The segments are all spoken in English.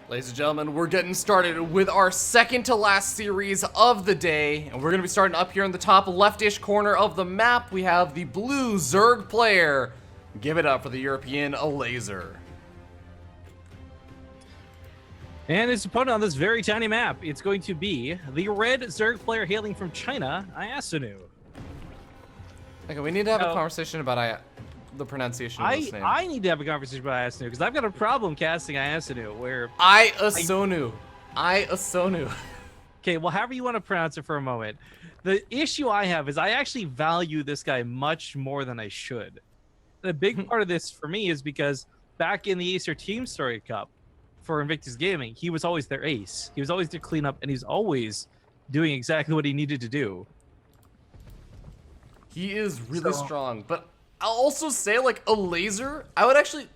Ladies and gentlemen, we're getting started with our second to last series of the day, and we're going to be starting up here in the top leftish corner of the map. We have the blue Zerg player. Give it up for the European Elazer. And his opponent on this very tiny map, it's going to be the red Zerg player hailing from China, iAsonu. Okay, we need to have a conversation about the pronunciation of this name. I need to have a conversation about iAsonu because I've got a problem casting iAsonu where... iAsonu. Okay, well, however you want to pronounce it for a moment. The issue I have is I actually value this guy much more than I should. And a big part of this for me is because back in the Acer Team Story Cup for Invictus Gaming, he was always their ace. He was always their cleanup, and he's always doing exactly what he needed to do. He is really strong, but I'll also say, like, Elazer,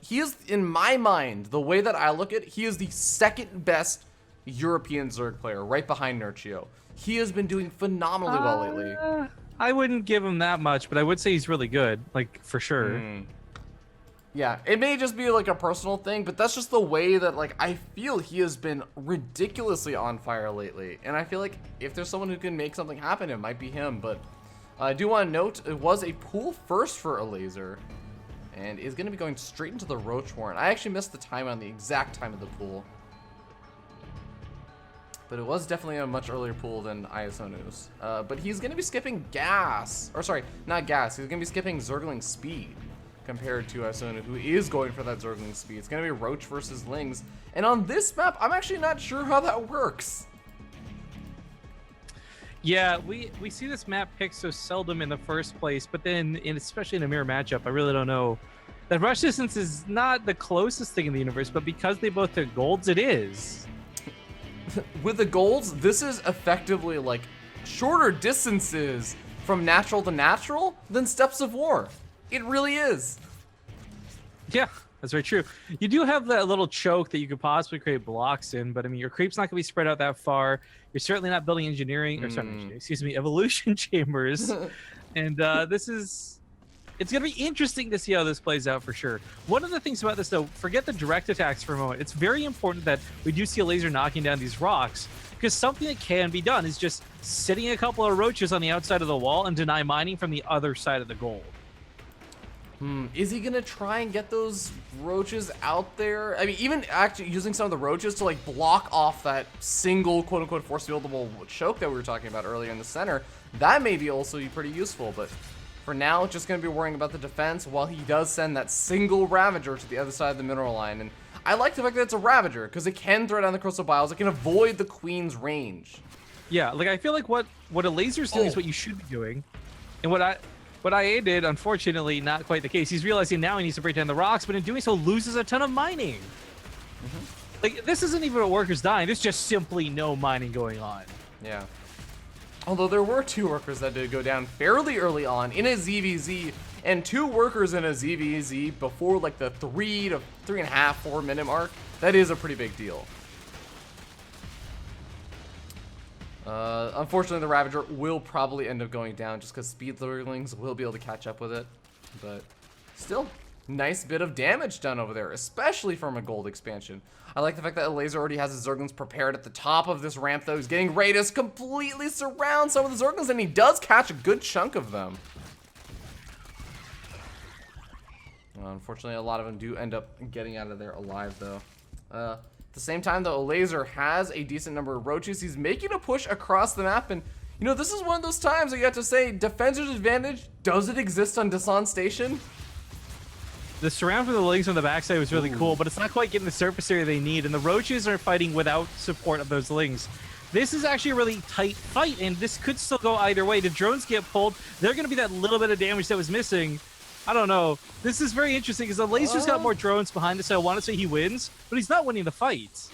he is, in my mind, the way that I look at it, he is the second best European Zerg player, right behind Nerchio. He has been doing phenomenally well lately. I wouldn't give him that much, but I would say he's really good, like, for sure. Yeah, it may just be, like, a personal thing, but that's just the way that, like, I feel he has been ridiculously on fire lately. And I feel like if there's someone who can make something happen, it might be him, but... I do want to note, it was a pool first for Elazer, and is going to be going straight into the Roach Warren. I actually missed the time on the exact time of the pool. But it was definitely a much earlier pool than iAsonu's. But he's going to be skipping gas. Or sorry, not gas. He's going to be skipping Zergling speed compared to iAsonu, who is going for that Zergling speed. It's going to be Roach versus Lings. And on this map, I'm actually not sure how that works. Yeah, we see this map picked so seldom in the first place, but then, especially in a mirror matchup, I really don't know. That rush distance is not the closest thing in the universe, but because they both took golds, it is. With the golds, this is effectively like shorter distances from natural to natural than Steps of War. It really is. Yeah, that's very true. You do have that little choke that you could possibly create blocks in, but I mean, your creep's not going to be spread out that far. You're certainly not building engineering, or sorry, excuse me, evolution chambers. And it's going to be interesting to see how this plays out for sure. One of the things about this, though, forget the direct attacks for a moment. It's very important that we do see Elazer knocking down these rocks, because something that can be done is just sitting a couple of roaches on the outside of the wall and deny mining from the other side of the gold. Is he gonna try and get those roaches out there? I mean, even actually using some of the roaches to like block off that single quote-unquote force fieldable choke that we were talking about earlier in the center, that may be also be pretty useful, but for now, just gonna be worrying about the defense while he does send that single Ravager to the other side of the mineral line. And I like the fact that it's a Ravager, because it can throw down the Crystal Biles, it can avoid the Queen's range. Yeah, like I feel like what Elazer's doing is what you should be doing, and what IA did, unfortunately, not quite the case. He's realizing now he needs to break down the rocks, but in doing so, loses a ton of mining. Like, this isn't even a workers dying. There's just simply no mining going on. Yeah. Although there were 2 workers that did go down fairly early on in a ZvZ, and 2 workers in a ZvZ before, like, the 3 to 3.5, 4 minute mark. That is a pretty big deal. Unfortunately, the Ravager will probably end up going down just because Speed Zerglings will be able to catch up with it. But still, nice bit of damage done over there, especially from a gold expansion. I like the fact that Elazer already has his Zerglings prepared at the top of this ramp, though. He's getting ready to completely surround some of the Zerglings, and he does catch a good chunk of them. Unfortunately, a lot of them do end up getting out of there alive, though. At the same time, though, Elazer has a decent number of roaches. He's making a push across the map, and you know, this is one of those times that you have to say, defender's advantage, does it exist on Dasan Station? The surround for the Lings on the backside was really cool, but it's not quite getting the surface area they need, and the roaches are fighting without support of those Lings. This is actually a really tight fight, and this could still go either way. The drones get pulled, they're going to be that little bit of damage that was missing. I don't know. This is very interesting because the Lazer's got more drones behind us, so I want to say he wins, but he's not winning the fight.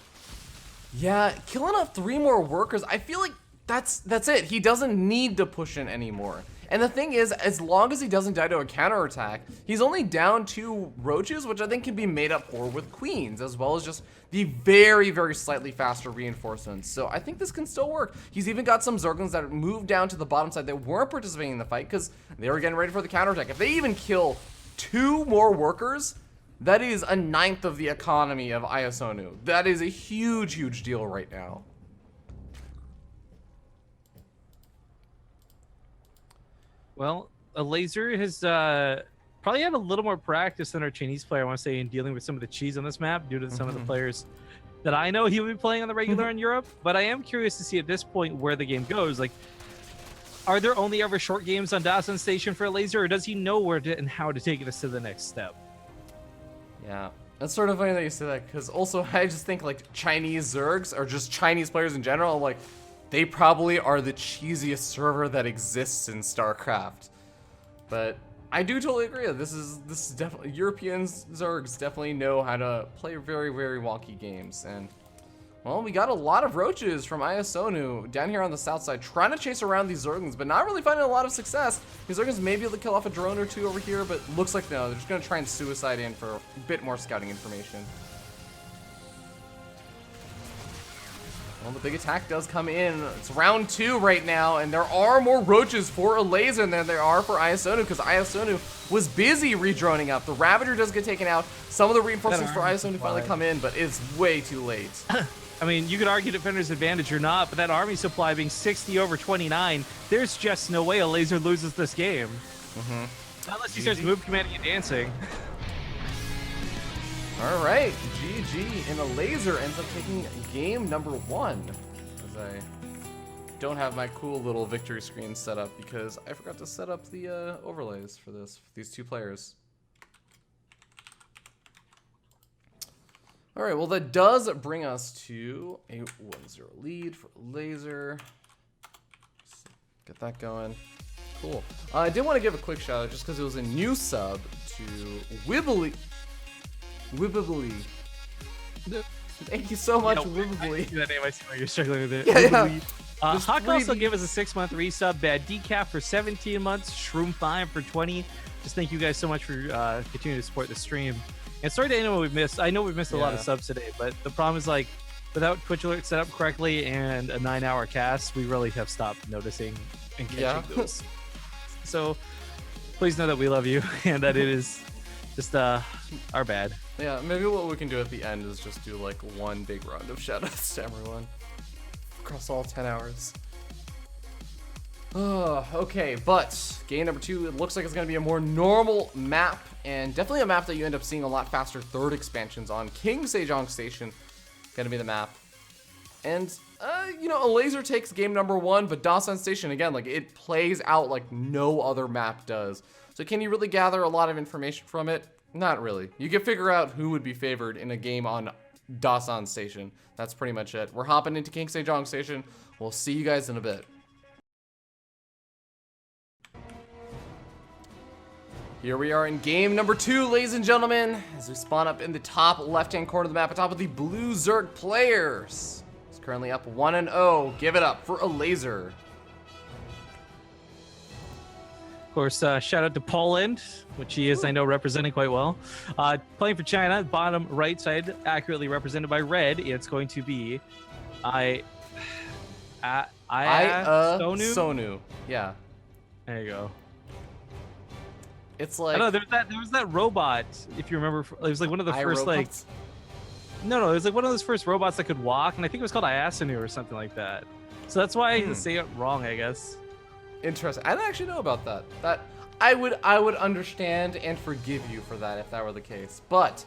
Yeah, killing off 3 more workers, I feel like that's it. He doesn't need to push in anymore. And the thing is, as long as he doesn't die to a counterattack, he's only down 2 roaches, which I think can be made up for with queens, as well as just the very, very slightly faster reinforcements. So I think this can still work. He's even got some Zerglings that moved down to the bottom side that weren't participating in the fight because they were getting ready for the counterattack. If they even kill 2 more workers, That is a ninth of the economy of iAsonu. That is a huge, huge deal right now. Well, Elazer has probably had a little more practice than our Chinese player, I want to say, in dealing with some of the cheese on this map due to some of the players that I know he would be playing on the regular in Europe. But I am curious to see at this point where the game goes. Like, are there only ever short games on Dawson Station for Elazer, or does he know where to and how to take this to the next step? Yeah, that's sort of funny that you say that, because also I just think like Chinese Zergs or just Chinese players in general, like they probably are the cheesiest server that exists in StarCraft. But I do totally agree. This is definitely European Zergs definitely know how to play very, very wonky games. And well, we got a lot of roaches from iAsonu down here on the south side trying to chase around these Zerglings, but not really finding a lot of success. These Zerglings may be able to kill off a drone or two over here, but looks like no, they're just going to try and suicide in for a bit more scouting information. Well, the big attack does come in. It's round 2 right now, and there are more roaches for Elazer than there are for iAsonu, because iAsonu was busy redroning up. The Ravager does get taken out. Some of the reinforcements for iAsonu finally come in, but it's way too late. I mean, you could argue defender's advantage or not, but that army supply being 60/29, there's just no way Elazer loses this game. Unless he starts move commanding and dancing. All right, GG, and Elazer ends up taking game number 1. As I don't have my cool little victory screen set up because I forgot to set up the overlays for these two players. All right, well, that does bring us to a 1-0 lead for Elazer. Get that going. Cool. I did want to give a quick shout out just because it was a new sub to Wibbly. Thank you so much, Wibbly. That name, I see why you're struggling with it. Yeah. Hawk also gave us a 6-month resub. Bad Decaf for 17 months. Shroom5 for 20. Just thank you guys so much for continuing to support the stream. And sorry to anyone we've missed. I know we've missed a lot of subs today, but the problem is, like, without Twitch Alert set up correctly and a 9-hour cast, we really have stopped noticing and catching those. So please know that we love you and that it is just our bad. Yeah, maybe what we can do at the end is just do like one big round of shoutouts to everyone across all 10 hours. Oh, okay, but game number 2, it looks like it's going to be a more normal map, and definitely a map that you end up seeing a lot faster third expansions on. King Sejong Station going to be the map. And, you know, Elazer takes game number 1, but Dawson Station, again, like, it plays out like no other map does. So can you really gather a lot of information from it? Not really. You can figure out who would be favored in a game on Dawson Station. That's pretty much it. We're hopping into King Sejong Station. We'll see you guys in a bit. Here we are in game number 2, ladies and gentlemen, as we spawn up in the top left-hand corner of the map, atop of the blue Zerg players. It's currently up 1-0. Give it up for Elazer. Of course, shout out to Poland, which he is, I know, representing quite well. Playing for China, bottom right side, accurately represented by red. It's going to be iAsonu. Yeah. There you go. It's like, I know there was that robot, if you remember. It was like one of the first like no, it was like one of those first robots that could walk, and I think it was called iAsonu or something like that. So that's why I say it wrong, I guess. Interesting. I didn't actually know about that. That I would understand and forgive you for that if that were the case. But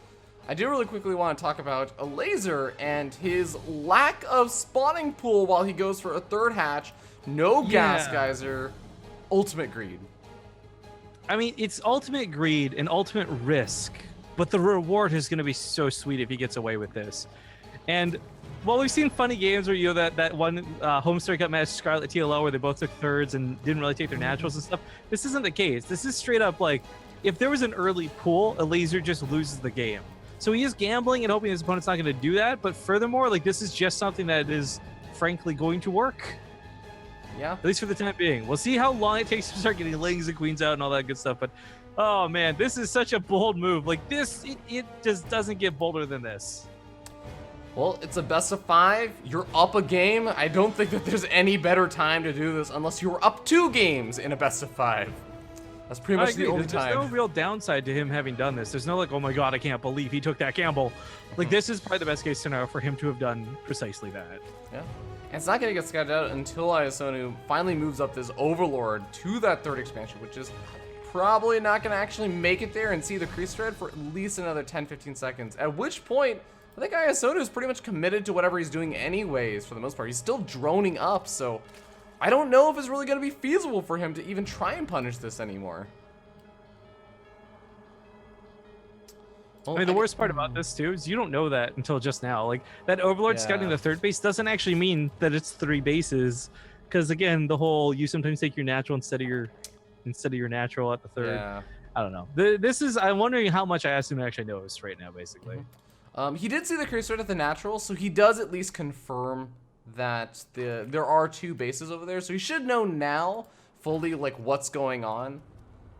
I do really quickly want to talk about Elazer and his lack of spawning pool while he goes for a third hatch. No gas geyser. Ultimate greed. I mean, it's ultimate greed and ultimate risk, but the reward is going to be so sweet if he gets away with this. And while we've seen funny games where, you know, that one home strike up match, Scarlet TLO, where they both took thirds and didn't really take their naturals and stuff, this isn't the case. This is straight up like, if there was an early pool, Elazer just loses the game. So he is gambling and hoping his opponent's not going to do that, but furthermore, like, this is just something that is frankly going to work. Yeah. At least for the time being. We'll see how long it takes to start getting lings and queens out and all that good stuff. But, oh man, this is such a bold move. Like this, it just doesn't get bolder than this. Well, it's a best of 5. You're up a game. I don't think that there's any better time to do this unless you were up 2 games in a best of 5. That's pretty I much the agree. only There's time. no real downside to him having done this. There's no like, oh my god, I can't believe he took that gamble. Like this is probably the best case scenario for him to have done precisely that. Yeah. And it's not going to get scouted out until iAsonu finally moves up this Overlord to that third expansion, which is probably not going to actually make it there and see the crease thread for at least another 10-15 seconds. At which point, I think iAsonu is pretty much committed to whatever he's doing anyways for the most part. He's still droning up, so I don't know if it's really going to be feasible for him to even try and punish this anymore. I mean, the worst part about this too is you don't know that until just now. Like that Overlord scouting the third base doesn't actually mean that it's 3 bases, because again, the whole you sometimes take your natural instead of your natural at the third. Yeah. I don't know. This is I'm wondering how much iAsonu actually knows right now, basically. He did see the crease thread at the natural, so he does at least confirm that there are 2 bases over there. So he should know now fully like what's going on.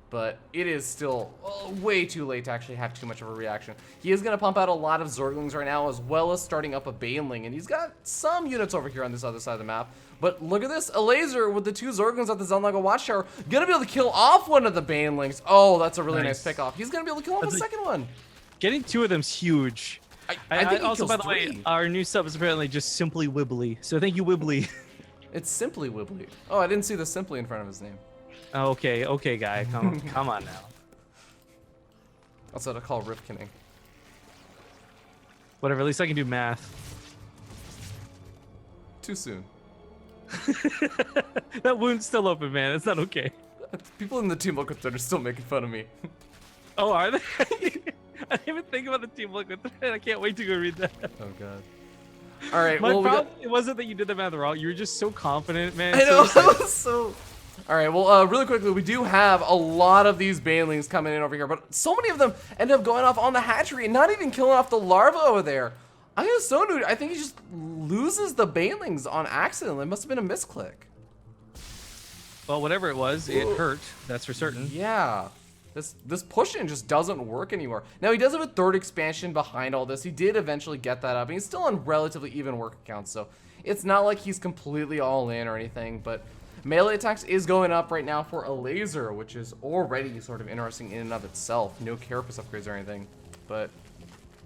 But it is still way too late to actually have too much of a reaction. He is going to pump out a lot of Zerglings right now, as well as starting up a Baneling. And he's got some units over here on this other side of the map. But look at this. Elazer with the 2 Zerglings at the Zelnaga Watchtower. Going to be able to kill off one of the Banelings. Oh, that's a really nice pickoff. He's going to be able to kill off the second one. Getting 2 of them's huge. I think he also, kills by the 3. way, our new sub is apparently just Simply Wibbly. So thank you, Wibbly. It's Simply Wibbly. Oh, I didn't see the Simply in front of his name. Okay, guy. Come on now. That's what I call Rifkinning. Whatever, at least I can do math. Too soon. That wound's still open, man. It's not okay. People in the team look are still making fun of me. Oh, are they? I didn't even think about the team look with that. I can't wait to go read that. Oh god. All right. My well, problem it wasn't that you did the math wrong. You were just so confident, man. I know. So. All right. Well, really quickly, we do have a lot of these Banelings coming in over here, but so many of them end up going off on the hatchery and not even killing off the larva over there. iAsonu, I think he just loses the Banelings on accident. It must have been a misclick. Well, whatever it was, it hurt. That's for certain. Yeah. This push-in just doesn't work anymore. Now, he does have a third expansion behind all this. He did eventually get that up, and he's still on relatively even work accounts, so it's not like he's completely all in or anything, but melee attacks is going up right now for Elazer, which is already sort of interesting in and of itself. No carapace upgrades or anything, but,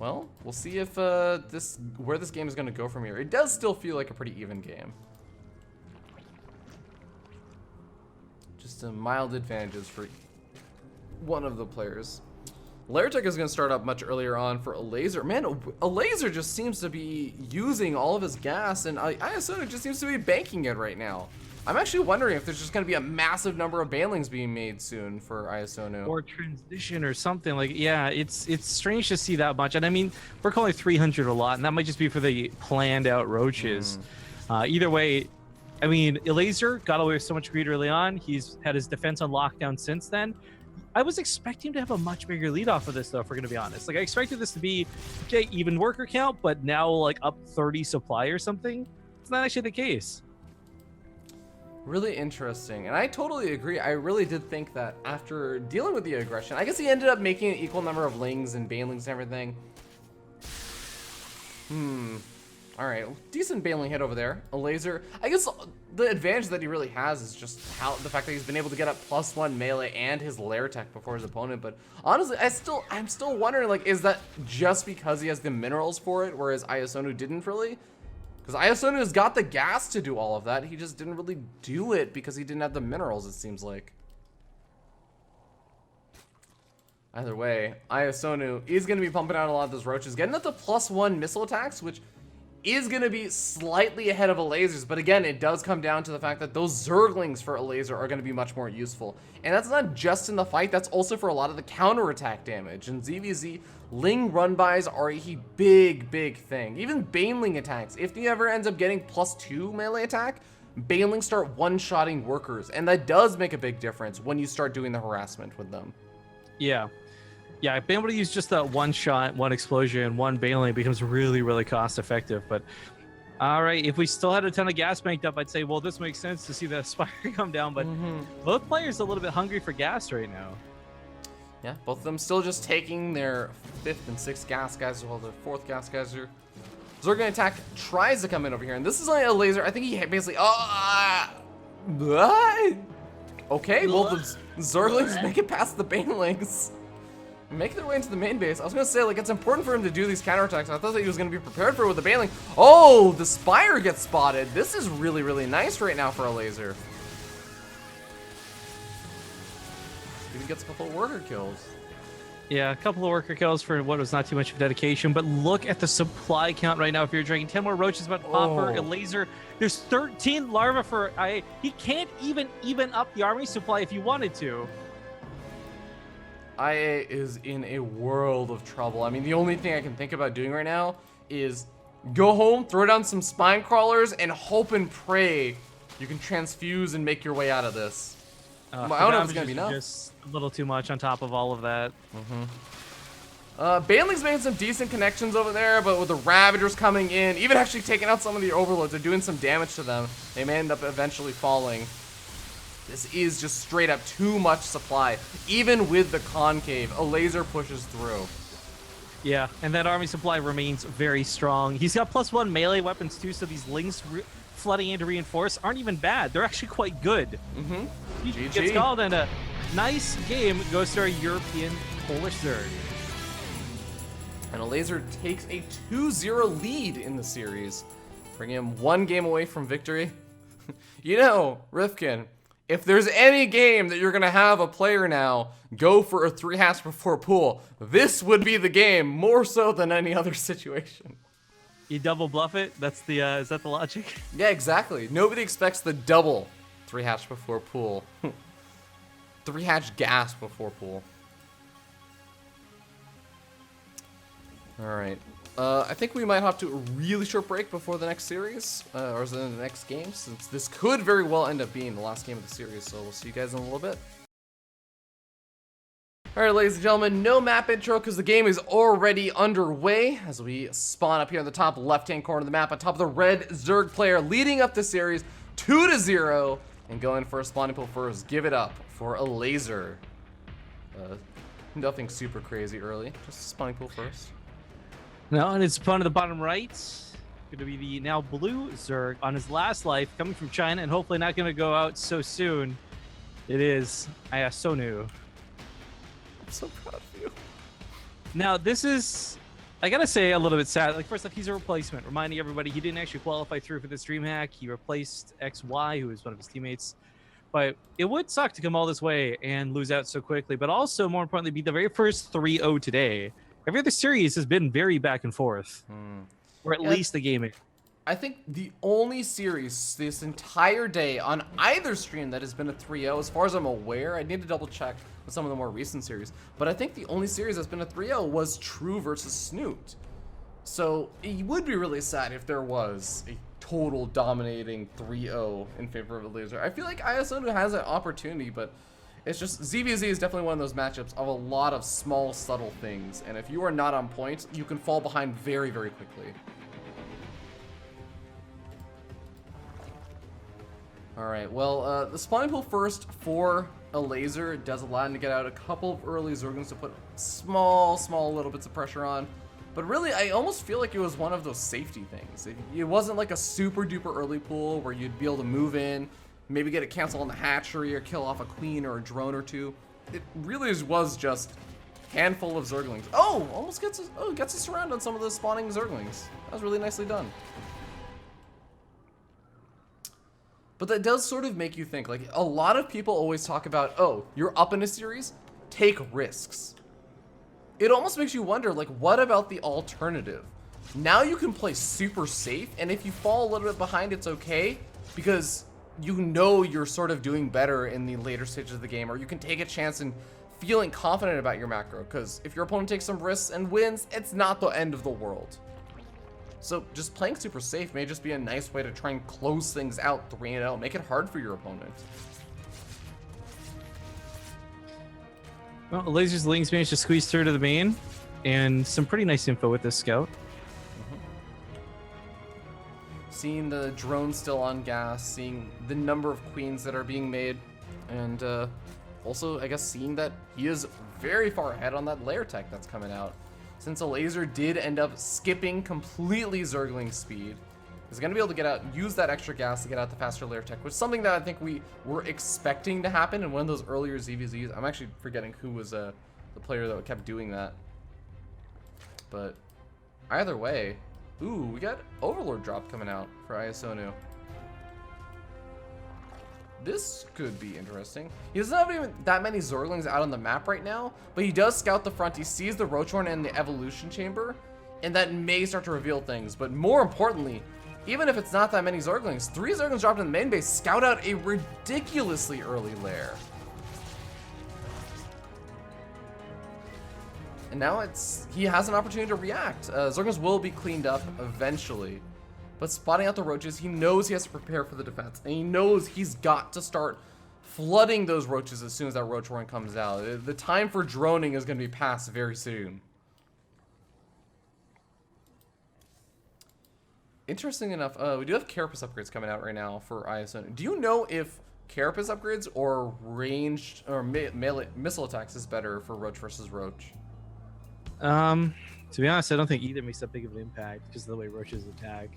well, we'll see if where this game is going to go from here. It does still feel like a pretty even game. Just mild advantages for one of the players. Laertec is going to start up much earlier on for Elazer. Man, Elazer just seems to be using all of his gas, and iAsonu just seems to be banking it right now. I'm actually wondering if there's just going to be a massive number of Banelings being made soon for iAsonu. Or transition or something. Like, yeah, it's strange to see that much. And I mean, we're calling 300 a lot, and that might just be for the planned out roaches. Either way, I mean, Elazer got away with so much greed early on. He's had his defense on lockdown since then. I was expecting him to have a much bigger lead off of this, though, if we're going to be honest. Like, I expected this to be, okay, even worker count, but now, like, up 30 supply or something. It's not actually the case. Really interesting, and I totally agree. I really did think that after dealing with the aggression, I guess he ended up making an equal number of Lings and Banelings and everything. Alright, decent Baneling hit over there. Elazer, I guess the advantage that he really has is just the fact that he's been able to get up +1 melee and his Laertec before his opponent, but honestly, I'm still wondering, like, is that just because he has the minerals for it, whereas iAsonu didn't really? Because iAsonu has got the gas to do all of that, he just didn't really do it because he didn't have the minerals, it seems like. Either way, iAsonu is going to be pumping out a lot of those roaches, getting up to +1 missile attacks, which is going to be slightly ahead of Elazer's, but again, it does come down to the fact that those Zerglings for Elazer are going to be much more useful. And that's not just in the fight, that's also for a lot of the counterattack damage. And ZvZ, Ling run-bys are a big thing. Even Baneling attacks, if he ever ends up getting +2 melee attack, Banelings start one-shotting workers, and that does make a big difference when you start doing the harassment with them. Yeah. Yeah, being able to use just that one shot, one explosion, and one Baneling becomes really cost effective. But all right, if we still had a ton of gas banked up, I'd say, well, this makes sense to see the Spire come down. But both players are a little bit hungry for gas right now. Yeah, both of them still just taking their 5th and 6th gas guys, while their 4th gas guys are. Zerglings attack tries to come in over here, and this is like Elazer. I think he basically Okay, well, the Zerglings make it past the Banelings. Make their way into the main base. I was gonna say, like, it's important for him to do these counterattacks. I thought that he was gonna be prepared for it with the Baneling. Oh, the Spire gets spotted. This is really, really nice right now for Elazer. Even gets a couple of worker kills. Yeah, a couple of worker kills for what was not too much of dedication, but look at the supply count right now. If you're dragging 10 more roaches about to pop for Elazer, there's 13 larvae for IA. He can't even up the army supply if he wanted to. IA is in a world of trouble. I mean, the only thing I can think about doing right now is go home, throw down some spine crawlers, and hope and pray you can transfuse and make your way out of this. I don't know if it's gonna be enough. Just a little too much on top of all of that. Baneling's making some decent connections over there, but with the Ravagers coming in, even actually taking out some of the Overlords, they're doing some damage to them. They may end up eventually falling. This is just straight up too much supply. Even with the concave, Elazer pushes through. Yeah, and that army supply remains very strong. He's got +1 melee weapons too, so these links flooding in to reinforce aren't even bad. They're actually quite good. He GG. gets called, and a nice game goes to our European Polish Zerg. And Elazer takes a 2-0 lead in the series, bringing him 1 game away from victory. You know, Rifkin, if there's any game that you're gonna have a player now go for a 3 before pool, this would be the game, more so than any other situation. You double bluff it? That's the is that the logic? Yeah, exactly. Nobody expects the double 3 before pool. 3 gas before pool. All right. I think we might have to a really short break before the next series, or is it in the next game, since this could very well end up being the last game of the series, so we'll see you guys in a little bit. Alright, ladies and gentlemen, no map intro because the game is already underway as we spawn up here in the top left-hand corner of the map on top of the red Zerg player, leading up the series 2-0, and going for a spawning pool first. Give it up for Elazer. Nothing super crazy early, just a spawning pool first. No, and it's fun at the bottom right. Going to be the now blue Zerg on his last life, coming from China, and hopefully not going to go out so soon. It is iAsonu. I'm so proud of you. Now, this is, I gotta say, a little bit sad. Like, first off, he's a replacement. Reminding everybody, he didn't actually qualify through for this DreamHack. He replaced XY, who was one of his teammates. But it would suck to come all this way and lose out so quickly. But also, more importantly, be the very first 3-0 today. Every other series has been very back and forth. Or at least the gaming. I think the only series this entire day on either stream that has been a 3-0, as far as I'm aware, I need to double check with some of the more recent series, but I think the only series that's been a 3-0 was True versus Snoot. So it would be really sad if there was a total dominating 3-0 in favor of Elazer. I feel like iAsonu has an opportunity, but it's just ZvZ is definitely one of those matchups of a lot of small, subtle things, and if you are not on point, you can fall behind very, very quickly. Alright, well, the spawning pool first for Elazer does allow him to get out a couple of early Zerglings to put small little bits of pressure on. But really, I almost feel like it was one of those safety things. It wasn't like a super duper early pool where you'd be able to move in, maybe get a cancel on the hatchery or kill off a queen or a drone or two. It really was just a handful of Zerglings. Oh, almost gets a surround on some of the spawning Zerglings. That was really nicely done. But that does sort of make you think, like, a lot of people always talk about, oh, you're up in a series, take risks. It almost makes you wonder, like, what about the alternative? Now you can play super safe, and if you fall a little bit behind, it's okay, because you know you're sort of doing better in the later stages of the game, or you can take a chance and feeling confident about your macro, because if your opponent takes some risks and wins, it's not the end of the world. So just playing super safe may just be a nice way to try and close things out 3-0, make it hard for your opponent. Well, Elazer's Lings managed to squeeze through to the main, and some pretty nice info with this scout. Seeing the drone still on gas, seeing the number of queens that are being made, and also, I guess, seeing that he is very far ahead on that layer tech that's coming out. Since Elazer did end up skipping completely Zergling speed is going to be able to get out, use that extra gas to get out the faster layer tech, which is something that I think we were expecting to happen in one of those earlier ZvZs. I'm actually forgetting who was the player that kept doing that. But either way, ooh, we got Overlord drop coming out for iAsonu. This could be interesting. He doesn't have even that many Zerglings out on the map right now, but he does scout the front. He sees the Roachhorn and the Evolution Chamber, and that may start to reveal things. But more importantly, even if it's not that many Zerglings, 3 Zerglings dropped in the main base scout out a ridiculously early lair. And now he has an opportunity to react. Zerglings will be cleaned up eventually. But spotting out the roaches, he knows he has to prepare for the defense. And he knows he's got to start flooding those roaches as soon as that roach horn comes out. The time for droning is going to be passed very soon. Interesting enough, we do have Carapace upgrades coming out right now for iAsonu. Do you know if Carapace upgrades or ranged or melee missile attacks is better for roach versus roach? To be honest, I don't think either makes that big of an impact because of the way roaches attack.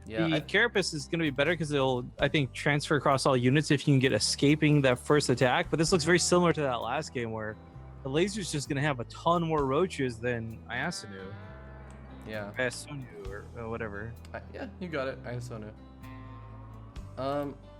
Yeah, the Carapace is going to be better because it'll, I think, transfer across all units if you can get escaping that first attack. But this looks very similar to that last game where the Elazer just going to have a ton more roaches than iAsonu. Yeah. iAsonu or whatever. Yeah, you got it. iAsonu.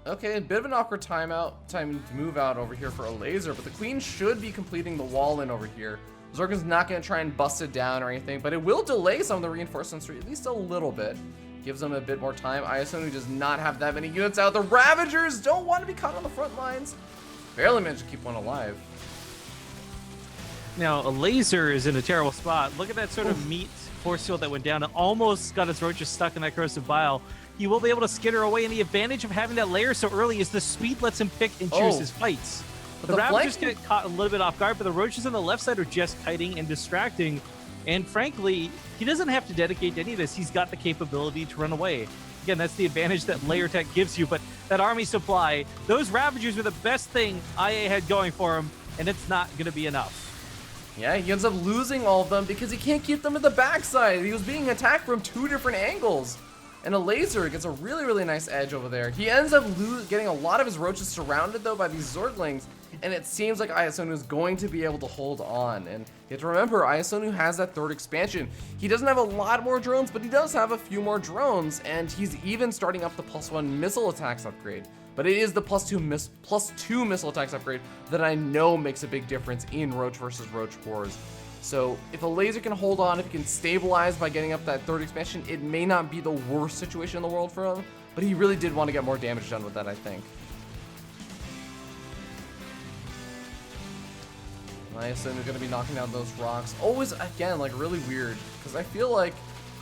Okay, a bit of an awkward time to move out over here for Elazer, but the Queen should be completing the wall in over here. Zerglin's not going to try and bust it down or anything, but it will delay some of the reinforcements for at least a little bit. Gives them a bit more time. iAsonu does not have that many units out. The Ravagers don't want to be caught on the front lines. Barely managed to keep one alive. Now, Elazer is in a terrible spot. Look at that sort of meat force field that went down. It almost got its roaches stuck in that corrosive bile. He will be able to skitter away, and the advantage of having that layer so early is the speed lets him pick and choose his fights. The Ravagers get caught a little bit off guard, but the roaches on the left side are just kiting and distracting. And frankly, he doesn't have to dedicate to any of this. He's got the capability to run away. Again, that's the advantage that layer tech gives you, but that army supply, those Ravagers were the best thing IA had going for him, and it's not going to be enough. Yeah, he ends up losing all of them because he can't keep them at the backside. He was being attacked from 2 different angles. And Elazer gets a really, really nice edge over there. He ends up getting a lot of his roaches surrounded, though, by these Zerglings. And it seems like iAsonu is going to be able to hold on. And you have to remember, iAsonu has that 3rd expansion. He doesn't have a lot more drones, but he does have a few more drones. And he's even starting up the +1 missile attacks upgrade. But it is the +2 missile attacks upgrade that I know makes a big difference in Roach versus Roach wars. So if Elazer can hold on, if he can stabilize by getting up that 3rd expansion, it may not be the worst situation in the world for him, but he really did want to get more damage done with that, I think. iAsonu going to be knocking down those rocks. Always, again, like really weird, because I feel like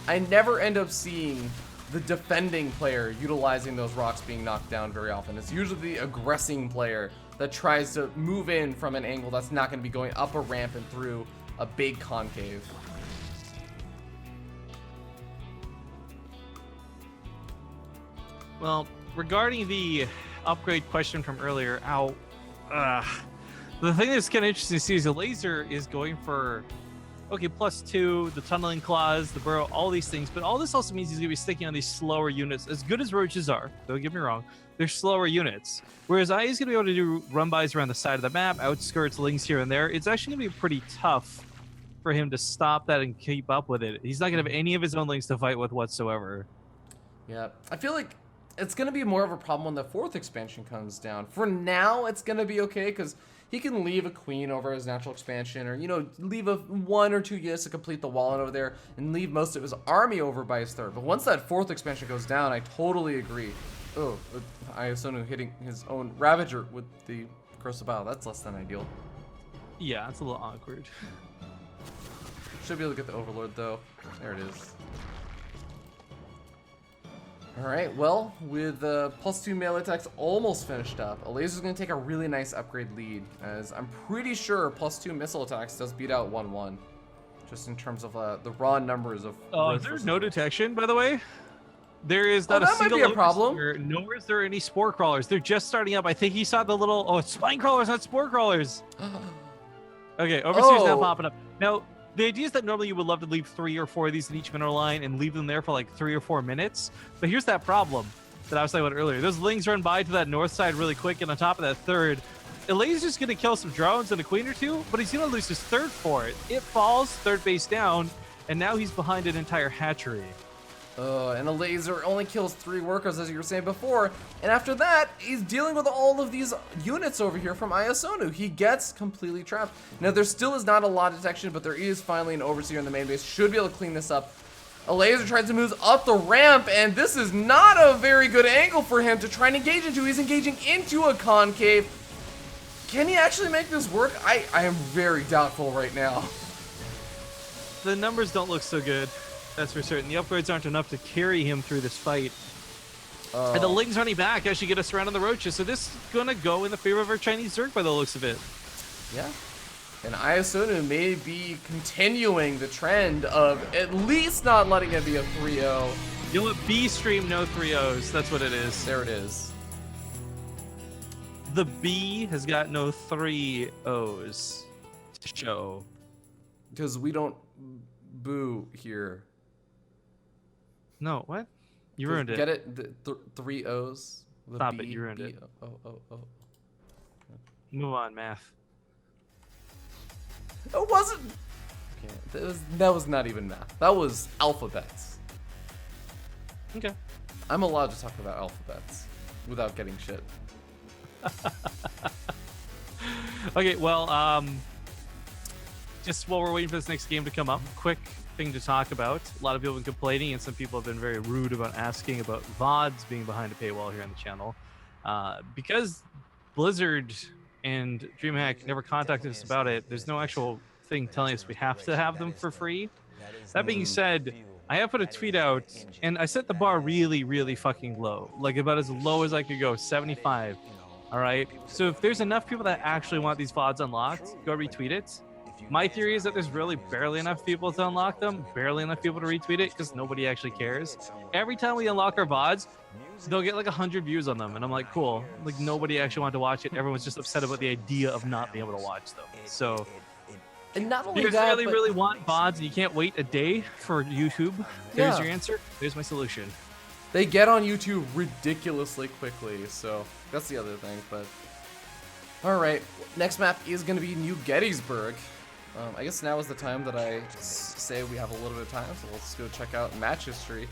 I never end up seeing the defending player utilizing those rocks being knocked down very often. It's usually the aggressing player that tries to move in from an angle that's not going to be going up a ramp and through a big concave. Well, regarding the upgrade question from earlier, the thing that's kind of interesting to see is Elazer is going for, okay, +2, the tunneling claws, the burrow, all these things, but all this also means he's going to be sticking on these slower units. As good as roaches are, don't get me wrong, they're slower units. Whereas IA is going to be able to do run-bys around the side of the map, outskirts, links here and there. It's actually going to be pretty tough for him to stop that and keep up with it. He's not going to have any of his own links to fight with whatsoever. Yeah, I feel like it's going to be more of a problem when the 4th expansion comes down. For now, it's going to be okay because he can leave a queen over his natural expansion, or, you know, leave 1 or 2 units to complete the wall over there and leave most of his army over by his 3rd. But once that 4th expansion goes down, I totally agree. Oh, iAsonu hitting his own Ravager with the Corsair Gear. That's less than ideal. Yeah, it's a little awkward. Should be able to get the Overlord, though. There it is. Alright, well, with +2 melee attacks almost finished up, Elazer's going to take a really nice upgrade lead, as I'm pretty sure +2 missile attacks does beat out 1-1. Just in terms of the raw numbers of... There's no detection, by the way. There is not a that might single be a problem. Nor is there any spore crawlers. They're just starting up. I think he saw the little... Oh, it's spine crawlers, not spore crawlers. Okay, Overseer's now popping up. Now, The idea is that normally you would love to leave 3 or 4 of these in each mineral line and leave them there for like 3 or 4 minutes. But here's that problem that I was talking about earlier. Those lings run by to that north side really quick, and on top of that third, Elazer's going to kill some drones and a queen or two, but he's going to lose his third for it. It falls, third base down, and now he's behind an entire hatchery. And Elazer only kills 3 workers, as you were saying before, and after that, he's dealing with all of these units over here from iAsonu. He gets completely trapped. Now, there still is not a lot of detection, but there is finally an overseer in the main base. Should be able to clean this up. Elazer tries to move up the ramp, and this is not a very good angle for him to try and engage into. He's engaging into a concave. Can he actually make this work? I am very doubtful right now. The numbers don't look so good. That's for certain. The upgrades aren't enough to carry him through this fight. And the Ling's running back as she get us around on the roaches, so this is gonna go in the favor of our Chinese Zerg by the looks of it. Yeah. And iAsonu may be continuing the trend of at least not letting it be a 3-0. You know what? B stream, no 3-0s. That's what it is. There it is. The B has got no 3-0s to show. Because we don't boo here. No, what? You ruined it. Get it? The 3 O's? The Stop B, it, you ruined B, it. Oh. Move on, math. It wasn't. Okay, that was not even math. That was alphabets. Okay. I'm allowed to talk about alphabets without getting shit. Okay, well, just while we're waiting for this next game to come up, quick thing to talk about. A lot of people have been complaining, and some people have been very rude about asking about VODs being behind a paywall here on the channel. Because Blizzard and DreamHack never contacted us about it, there's no actual thing telling us we have to have them for free. That being said, I have put a tweet out, and I set the bar really, really fucking low. Like about as low as I could go, 75. All right? So if there's enough people that actually want these VODs unlocked, go retweet it. My theory is that there's really barely enough people to unlock them, barely enough people to retweet it, because nobody actually cares. Every time we unlock our VODs, they'll get like 100 views on them, and I'm like, cool. Like nobody actually wanted to watch it. Everyone's just upset about the idea of not being able to watch them. So, and not only you that, really want VODs, and you can't wait a day for YouTube. There's your answer. There's my solution. They get on YouTube ridiculously quickly, so that's the other thing. But all right, next map is going to be New Gettysburg. I guess now is the time that I say we have a little bit of time, so let's go check out match history.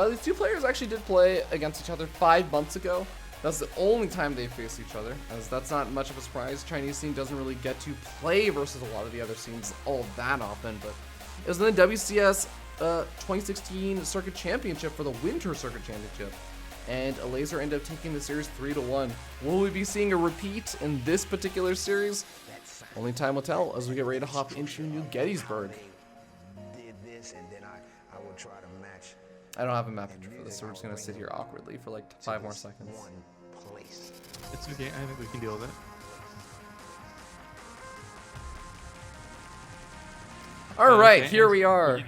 These two players actually did play against each other 5 months ago. That's the only time they faced each other, as that's not much of a surprise. Chinese scene doesn't really get to play versus a lot of the other scenes all that often, but it was in the WCS 2016 Circuit Championship for the Winter Circuit Championship, and Elazer ended up taking the series 3-1. Will we be seeing a repeat in this particular series? Only time will tell as we get ready to hop into New Gettysburg. I don't have a map picture for this, so we're just gonna sit here awkwardly for like 5 more seconds. It's okay, I think we can deal with it. Alright, here we are.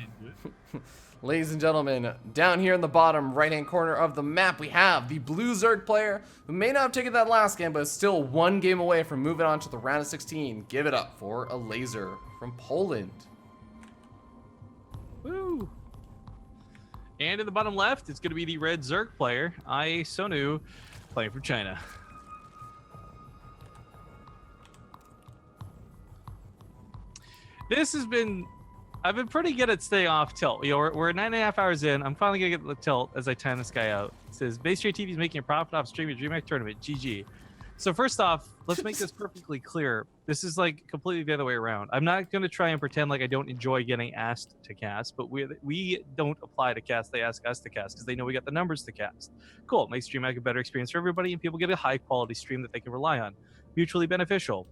Ladies and gentlemen, down here in the bottom right-hand corner of the map, we have the blue Zerg player who may not have taken that last game, but is still 1 game away from moving on to the round of 16. Give it up for Elazer from Poland. Woo! And in the bottom left, it's going to be the red Zerg player, iAsonu, playing for China. This has been... I've been pretty good at staying off tilt. You know, we're 9.5 hours in. I'm finally gonna get the tilt as I time this guy out. It says BaseTradeTV is making a profit off streaming DreamHack tournament. GG. So first off, let's make this perfectly clear. This is like completely the other way around. I'm not gonna try and pretend like I don't enjoy getting asked to cast, but we don't apply to cast. They ask us to cast because they know we got the numbers to cast. Cool. It makes DreamHack a better experience for everybody, and people get a high quality stream that they can rely on. Mutually beneficial.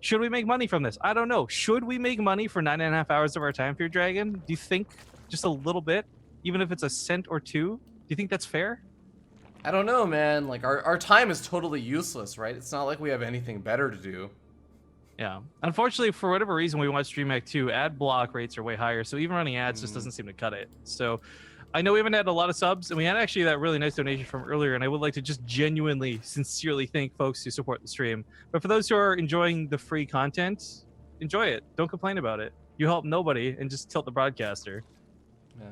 Should we make money from this? I don't know. Should we make money for 9.5 hours of our time, Fear Dragon? Do you think just a little bit, even if it's a cent or two? Do you think that's fair? I don't know, man. Like, our time is totally useless, right? It's not like we have anything better to do. Yeah. Unfortunately, for whatever reason, we watch DreamHack 2, ad block rates are way higher, so even running ads just doesn't seem to cut it. So I know we haven't had a lot of subs, and we had actually that really nice donation from earlier, and I would like to just genuinely, sincerely thank folks who support the stream. But for those who are enjoying the free content, enjoy it. Don't complain about it. you help nobody and just tilt the broadcaster. Yeah.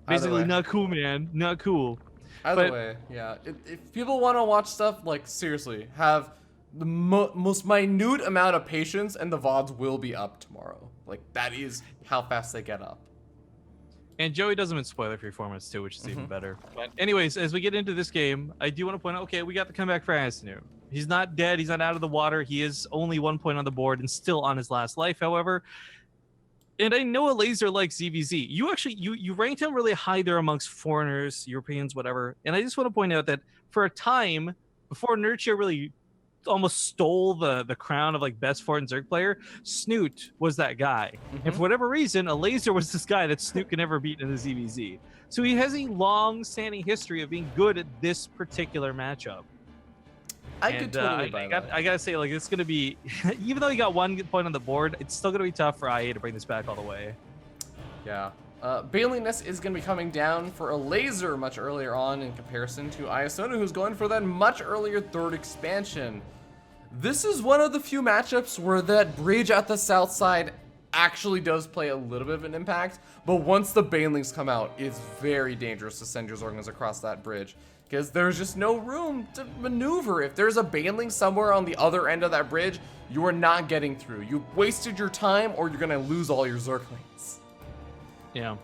Basically, not cool, man. Not cool. Either way, yeah. If people want to watch stuff, like, seriously, have the most minute amount of patience, and the VODs will be up tomorrow. Like, that is how fast they get up. And Joey does them in spoiler-free formats too, which is even better. But anyways, as we get into this game, I do want to point out, okay, we got the comeback for iAsonu. He's not dead. He's not out of the water. He is only 1 point on the board and still on his last life, however. And I know Elazer likes ZvZ. You actually, you ranked him really high there amongst foreigners, Europeans, whatever. And I just want to point out that for a time, before Nurture really almost stole the crown of like best foreign Zerg player, Snoot was that guy. And for whatever reason, Elazer was this guy that Snoot could never beat in the ZvZ. So he has a long-standing history of being good at this particular matchup. I could totally buy that. I gotta say, like, it's gonna be, even though he got 1 point on the board, it's still gonna be tough for IA to bring this back all the way. Yeah. Bailiness is going to be coming down for Elazer much earlier on in comparison to iAsonu, who's going for that much earlier 3rd expansion. This is one of the few matchups where that bridge at the south side actually does play a little bit of an impact, but once the Banelings come out, it's very dangerous to send your Zorgons across that bridge, because there's just no room to maneuver. If there's a Baneling somewhere on the other end of that bridge, you are not getting through. You wasted your time, or you're going to lose all your Zerglings. Yeah.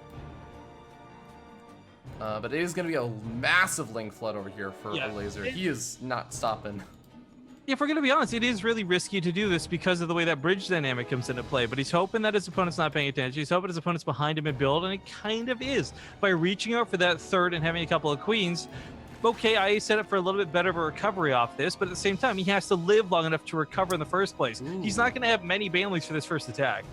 But it is going to be a massive link flood over here for Elazer. He is not stopping. If we're going to be honest, it is really risky to do this because of the way that bridge dynamic comes into play. But he's hoping that his opponent's not paying attention. He's hoping his opponent's behind him in build, and it kind of is. By reaching out for that 3rd and having a couple of queens, okay, I set up for a little bit better of a recovery off this, but at the same time, he has to live long enough to recover in the first place. Ooh. He's not going to have many Banelings for this first attack.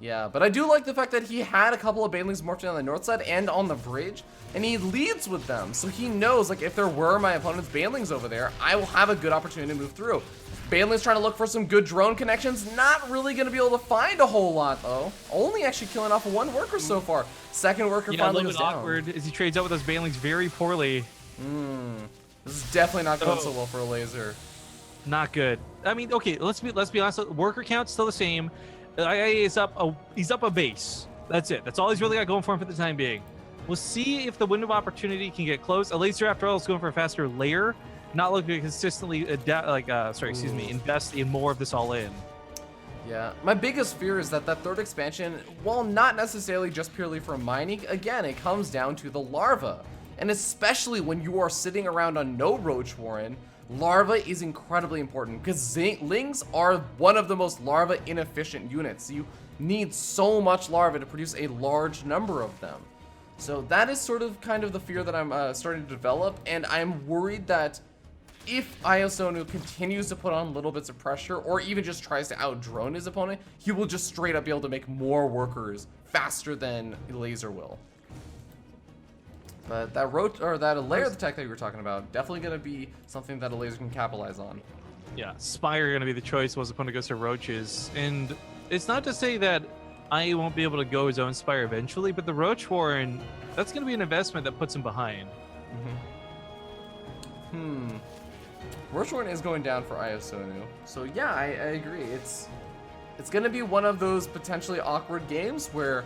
Yeah, but I do like the fact that he had a couple of Banelings morphed in on the north side and on the bridge, and he leads with them, so he knows, like, if there were my opponent's Banelings over there, I will have a good opportunity to move through. Baneling's trying to look for some good drone connections, not really going to be able to find a whole lot, though. Only actually killing off 1 worker so far. 2nd worker finally goes down. Awkward as he trades out with those Banelings very poorly. This is definitely not going so well for Elazer. Not good. I mean, okay, let's be honest. Worker count's still the same. He's up a base. That's it. That's all he's really got going for him for the time being. We'll see if the window of opportunity can get close. Elazer, after all, is going for a faster layer, not looking to consistently invest in more of this all in. Yeah, my biggest fear is that 3rd expansion, while not necessarily just purely for mining, again, it comes down to the larva. And especially when you are sitting around on no Roach Warren, larva is incredibly important, because Lings are one of the most larva inefficient units. You need so much larva to produce a large number of them. So that is sort of kind of the fear that I'm starting to develop, and I'm worried that if iAsonu continues to put on little bits of pressure, or even just tries to out-drone his opponent, he will just straight up be able to make more workers faster than Elazer will. But that layer attack that you were talking about, definitely going to be something that Elazer can capitalize on. Yeah, Spire going to be the choice once the opponent goes to Roaches. And it's not to say that I won't be able to go his own Spire eventually, but the Roach Warren, that's going to be an investment that puts him behind. Roach Warren is going down for iAsonu. So yeah, I agree. It's going to be one of those potentially awkward games where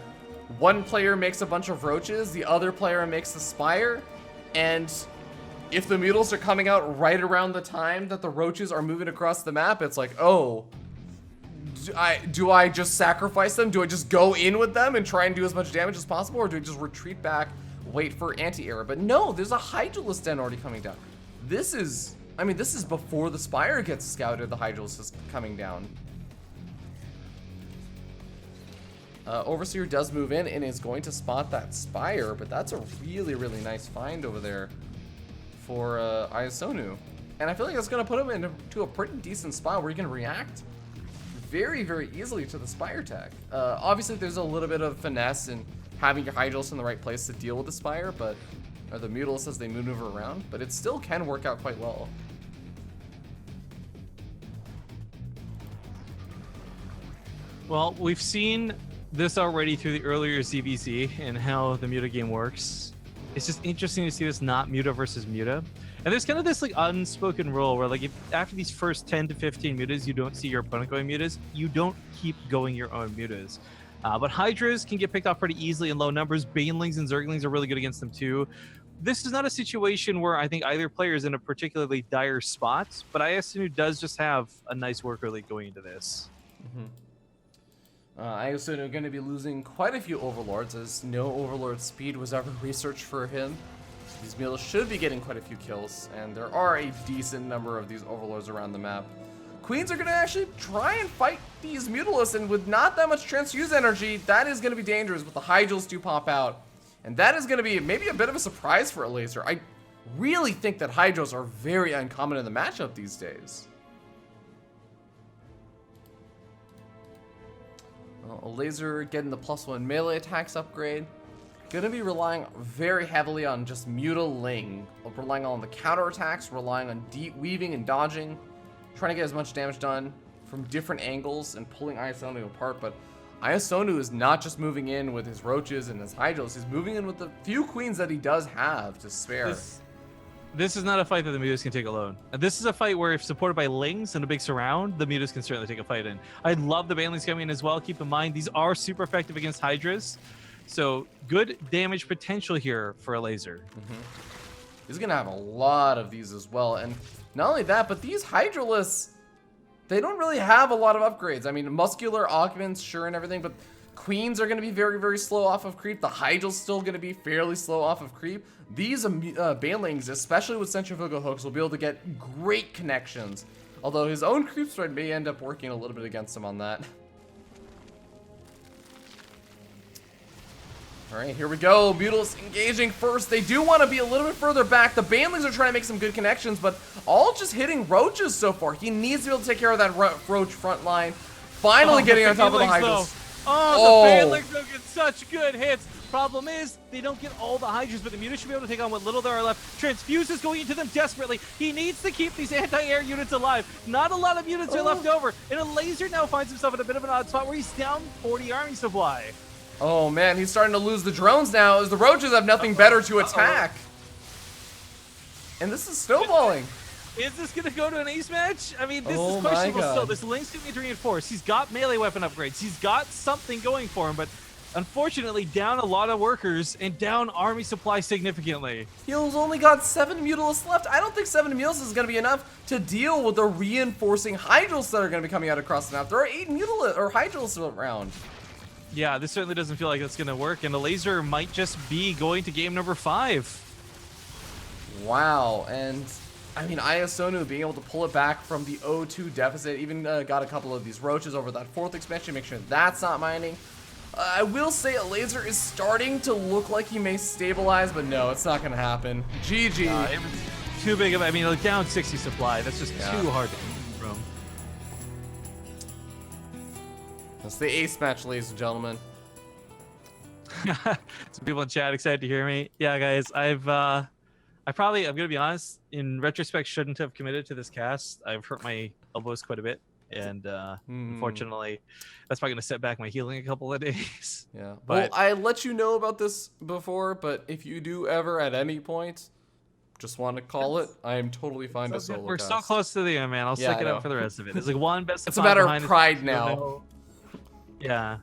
one player makes a bunch of roaches, the other player makes the Spire, and if the Mutals are coming out right around the time that the roaches are moving across the map, it's like, oh, do I just sacrifice them? Do I just go in with them and try and do as much damage as possible, or do I just retreat back, wait for anti-air? But no, there's a Hydralisk Den already coming down. This is before the Spire gets scouted, the Hydralisk is coming down. Overseer does move in and is going to spot that Spire, but that's a really, really nice find over there for iAsonu. And I feel like that's going to put him into a pretty decent spot where he can react very, very easily to the Spire tech. Obviously, there's a little bit of finesse in having your Hydralisk in the right place to deal with the Spire, or the Mutalisk as they maneuver around, but it still can work out quite well. Well, we've seen this already through the earlier ZvZ and how the Muta game works. It's just interesting to see this not Muta versus Muta. And there's kind of this like unspoken rule where like if after these first 10 to 15 mutas you don't see your opponent going mutas, you don't keep going your own mutas. But Hydras can get picked off pretty easily in low numbers. Banelings and Zerglings are really good against them too. This is not a situation where I think either player is in a particularly dire spot, but iAsonu does just have a nice worker league going into this. iAsonu going to be losing quite a few Overlords, as no Overlord speed was ever researched for him. So these mules should be getting quite a few kills, and there are a decent number of these Overlords around the map. Queens are going to actually try and fight these Mutalisks, and with not that much transfuse energy, that is going to be dangerous, but the Hydrils do pop out. And that is going to be maybe a bit of a surprise for Elazer. I really think that Hydros are very uncommon in the matchup these days. Well, Elazer getting the +1 melee attacks upgrade. Going to be relying very heavily on just Mutaling, relying on the counter attacks, relying on deep weaving and dodging, trying to get as much damage done from different angles and pulling iAsonu apart. But iAsonu is not just moving in with his roaches and his hydros, he's moving in with the few queens that he does have to spare. This is not a fight that the mutas can take alone. This is a fight where if supported by lings and a big surround, the mutas can certainly take a fight in. I love the banelings coming in as well. Keep in mind, these are super effective against hydras. So good damage potential here for Elazer. He's going to have a lot of these as well. And not only that, but these hydralisks, they don't really have a lot of upgrades. I mean, muscular augments, sure, and everything, but queens are going to be very, very slow off of creep. The Hydral's still going to be fairly slow off of creep. These banelings, especially with centrifugal hooks, will be able to get great connections. Although his own creep stride may end up working a little bit against him on that. All right, here we go. Mutalisks engaging first. They do want to be a little bit further back. The banelings are trying to make some good connections, but all just hitting roaches so far. He needs to be able to take care of that roach front line. Finally getting on top of the hydras. Oh, the banelings don't get such good hits. Problem is, they don't get all the hydras, but the mutas should be able to take on what little there are left. Transfuse is going into them desperately. He needs to keep these anti-air units alive. Not a lot of units are left over, and Elazer now finds himself in a bit of an odd spot where he's down 40 army supply. Oh man, he's starting to lose the drones now as the roaches have nothing better to attack. And this is snowballing. Is this going to go to an ace match? I mean, this is questionable still. This link's going to need to reinforce. He's got melee weapon upgrades. He's got something going for him, but unfortunately down a lot of workers and down army supply significantly. He's only got 7 Mutalisks left. I don't think 7 Mutalisks is going to be enough to deal with the reinforcing Hydrals that are going to be coming out across the map. There are 8 Mutalisks or Hydrals around. Yeah, this certainly doesn't feel like it's going to work, and the Elazer might just be going to game number 5. Wow, and I mean, iAsonu being able to pull it back from the 0-2 deficit, even got a couple of these roaches over that 4th expansion, make sure that's not mining. I will say Elazer is starting to look like he may stabilize, but no, it's not going to happen. GG. It was too big of, I mean, like down 60 supply, that's just too hard to get from. That's the ace match, ladies and gentlemen. Some people in chat excited to hear me. Yeah, guys, I'm gonna be honest, in retrospect, shouldn't have committed to this cast. I've hurt my elbows quite a bit, and unfortunately, that's probably gonna set back my healing a couple of days. Yeah, but well, I let you know about this before, but if you do ever at any point just want to call it, I am totally fine to solo We're cast. so close to the end, man. I'll stick it out for the rest of it. It's like one best. It's a matter of pride now. Yeah,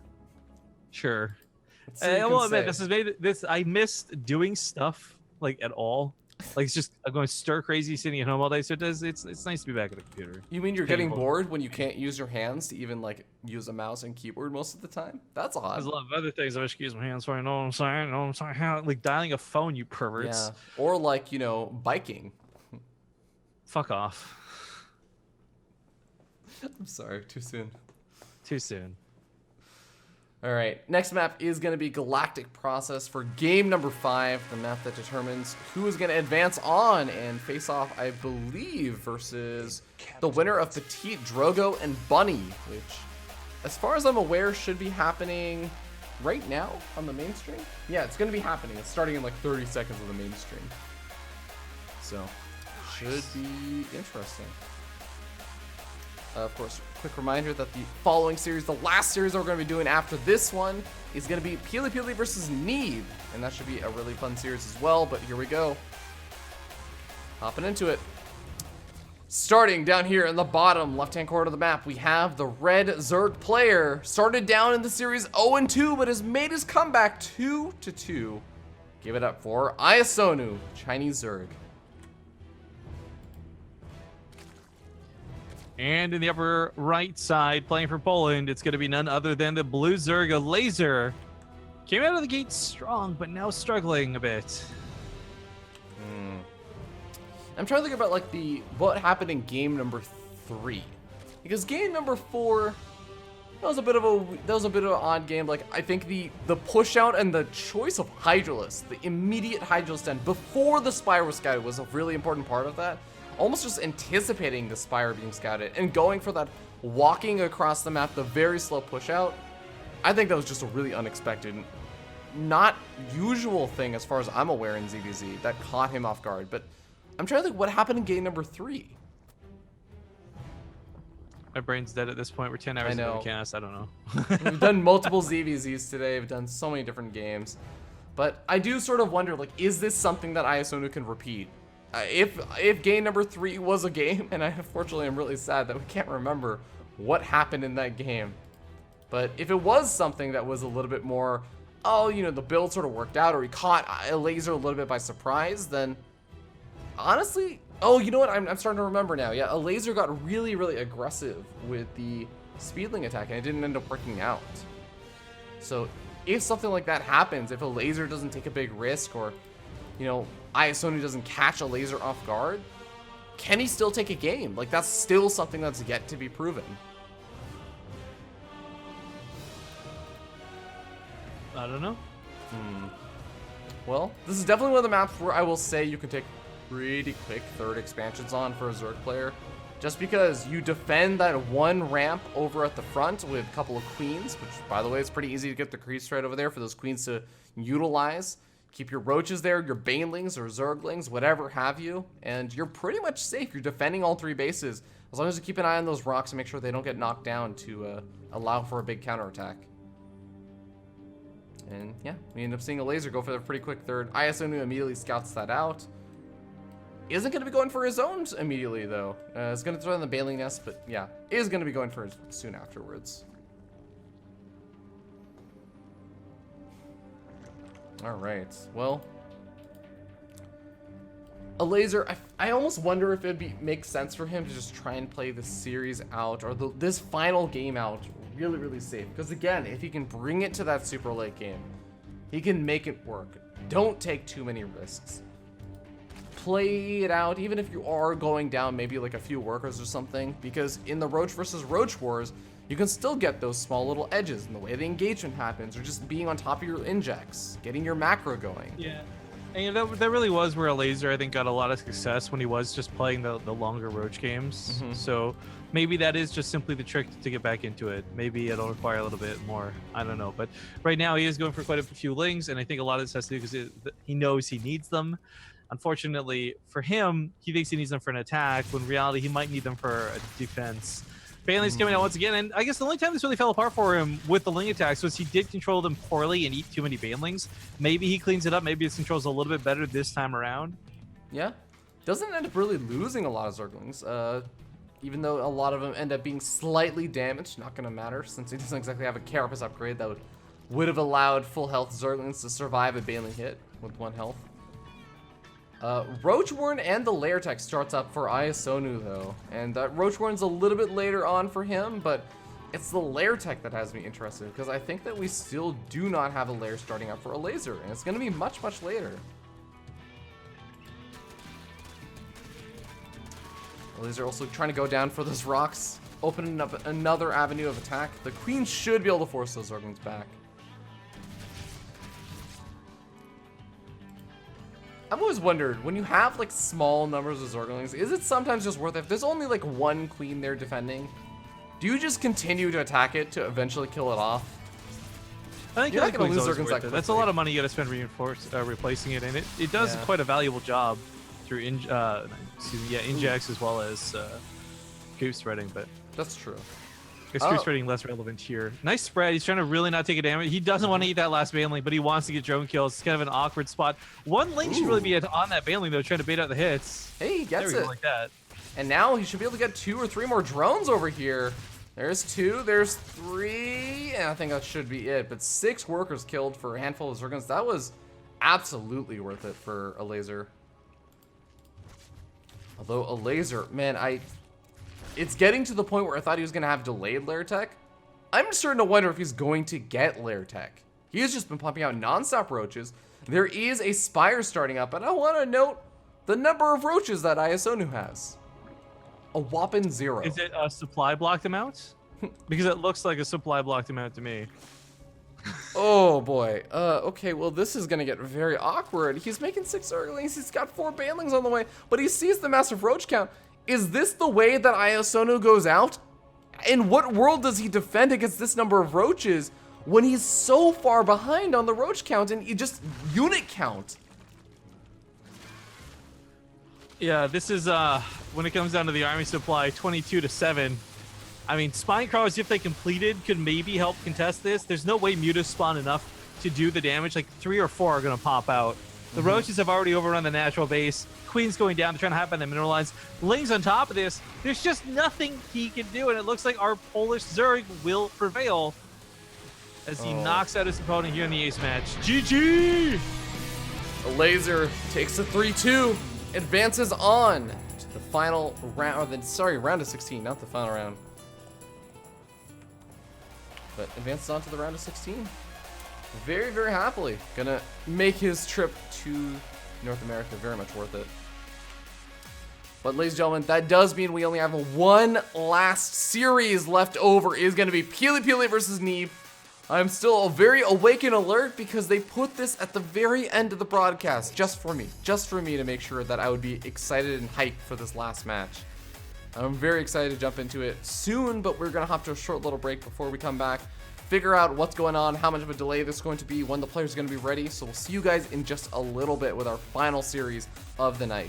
sure. I will admit, I missed doing stuff like at all. Like it's just I'm going stir crazy sitting at home all day. So it's nice to be back at a computer. You mean you're getting bored when you can't use your hands to even like use a mouse and keyboard most of the time? That's odd. There's a lot of other things I wish I could use my hands for. I know what I'm saying. You know what I'm saying? Like dialing a phone, you perverts. Yeah. Or like, you know, biking. Fuck off. I'm sorry, too soon. Too soon. All right, next map is going to be Galactic Process for game number 5, the map that determines who is going to advance on and face off, I believe, versus the winner of Petite, Drogo, and Bunny, which, as far as I'm aware, should be happening right now on the main stream. Yeah, it's going to be happening. It's starting in like 30 seconds of the main stream. So, should be interesting. Of course, quick reminder that the following series, the last series that we're going to be doing after this one, is going to be Peely Peely versus Need. And that should be a really fun series as well, but here we go. Hopping into it. Starting down here in the bottom left-hand corner of the map, we have the red Zerg player. Started down in the series 0-2, but has made his comeback 2-2. Give it up for iAsonu, Chinese Zerg. And in the upper right side, playing for Poland, it's going to be none other than the blue Zerg, Elazer. Came out of the gate strong, but now struggling a bit. I'm trying to think about like what happened in game number 3, because game number 4, that was a bit of an odd game. Like I think the push out and the choice of Hydralisk, the immediate Hydralisk end before the Spire was scouted, was a really important part of that. Almost just anticipating the Spire being scouted and going for that walking across the map, the very slow push out. I think that was just a really unexpected, not usual thing as far as I'm aware in ZvZ that caught him off guard. But I'm trying to think what happened in game number 3. My brain's dead at this point. We're 10 hours into the cast. I don't know. We've done multiple ZvZs today. We've done so many different games. But I do sort of wonder, like, is this something that iAsonu can repeat? If game number 3 was a game, and unfortunately I'm really sad that we can't remember what happened in that game. But if it was something that was a little bit more, oh, you know, the build sort of worked out, or he caught Elazer a little bit by surprise, then honestly, oh, you know what? I'm starting to remember now. Yeah, Elazer got really, really aggressive with the Speedling attack, and it didn't end up working out. So if something like that happens, if Elazer doesn't take a big risk, or, you know, iAsonu doesn't catch Elazer off guard, can he still take a game? Like, that's still something that's yet to be proven. I don't know. Well, this is definitely one of the maps where I will say you can take pretty quick third expansions on for a Zerg player, just because you defend that one ramp over at the front with a couple of queens, which, by the way, it's pretty easy to get the creeps right over there for those queens to utilize. Keep your roaches there, your banelings or zerglings, whatever have you, and you're pretty much safe. You're defending all 3 bases, as long as you keep an eye on those rocks and make sure they don't get knocked down to allow for a big counterattack. And yeah, we end up seeing Elazer go for the pretty quick third. iAsonu immediately scouts that out. Isn't going to be going for his own immediately, though. It's going to throw in the Baneling Nest, but yeah, is going to be going for it soon afterwards. All right, well, Elazer, I almost wonder if it'd make sense for him to just try and play this series out, or this final game out really, really safe. Because again, if he can bring it to that super late game, he can make it work. Don't take too many risks. Play it out, even if you are going down maybe like a few workers or something, because in the Roach versus Roach wars, you can still get those small little edges in the way the engagement happens, or just being on top of your injects, getting your macro going. Yeah, and that really was where Elazer, I think, got a lot of success when he was just playing the longer Roach games. So maybe that is just simply the trick to get back into it. Maybe it'll require a little bit more. I don't know. But right now he is going for quite a few lings, and I think a lot of this has to do because he knows he needs them. Unfortunately for him, he thinks he needs them for an attack, when in reality he might need them for a defense. Baneling's coming out once again, and I guess the only time this really fell apart for him with the Ling attacks was he did control them poorly and eat too many Banelings. Maybe he cleans it up, maybe his control's a little bit better this time around. Yeah, doesn't end up really losing a lot of Zerglings, even though a lot of them end up being slightly damaged. Not gonna matter, since he doesn't exactly have a Carapace upgrade that would have allowed full health Zerglings to survive a Baneling hit with 1 health. Roachborn and the Lair Tech starts up for iAsonu, though, and Roachborn's a little bit later on for him, but it's the Lair Tech that has me interested, because I think that we still do not have a Lair starting up for Elazer, and it's going to be much, much later. Elazer also trying to go down for those rocks, opening up another avenue of attack. The Queen should be able to force those Zerglings back. I've always wondered, when you have like small numbers of Zerglings, is it sometimes just worth it? If there's only like 1 queen there defending, do you just continue to attack it to eventually kill it off? I think you're not going to lose Zerglings that quickly. That's a lot of money you got to spend replacing it, and it does quite a valuable job through injects as well as creep spreading. But that's true. His creep's getting less relevant here. Nice spread. He's trying to really not take a damage. He doesn't want to eat that last baneling, but he wants to get drone kills. It's kind of an awkward spot. One link should really be on that baneling, though, trying to bait out the hits. Hey, he gets it. Like that. And now he should be able to get 2 or 3 more drones over here. There's 2, there's 3, and I think that should be it. But 6 workers killed for a handful of Zerglings. That was absolutely worth it for Elazer. Although Elazer, man, it's getting to the point where I thought he was going to have delayed lair tech. I'm starting to wonder if he's going to get lair tech. He has just been pumping out non-stop roaches. There is a spire starting up, and I want to note the number of roaches that iAsonu has. A whopping 0. Is it a supply blocked amount? Because it looks like a supply blocked amount to me. Oh boy. Okay, well this is gonna get very awkward. He's making 6 Zerglings, he's got 4 banelings on the way, but he sees the massive roach count. Is this the way that iAsonu goes out? In what world does he defend against this number of roaches when he's so far behind on the roach count and just unit count? Yeah, this is when it comes down to the army supply, 22-7. I mean, spine crawlers, if they completed, could maybe help contest this. There's no way mutas spawn enough to do the damage. Like 3 or 4 are gonna pop out. The roaches have already overrun the natural base. Queen's going down. They're trying to hide by the mineral lines. Ling's on top of this. There's just nothing he can do, and it looks like our Polish Zerg will prevail as he knocks out his opponent here in the ace match. GG! Elazer takes a 3-2. Advances on to the final round, round of 16, not the final round. But advances on to the round of 16. Very, very happily gonna make his trip to North America very much worth it. But ladies and gentlemen, that does mean we only have one last series left over. It is gonna be Peely Peely versus Neeb. I'm still very awake and alert because they put this at the very end of the broadcast just for me to make sure that I would be excited and hyped for this last match. I'm very excited to jump into it soon, but we're gonna hop to a short little break before we come back, figure out what's going on, how much of a delay this is going to be, when the players are gonna be ready. So we'll see you guys in just a little bit with our final series of the night.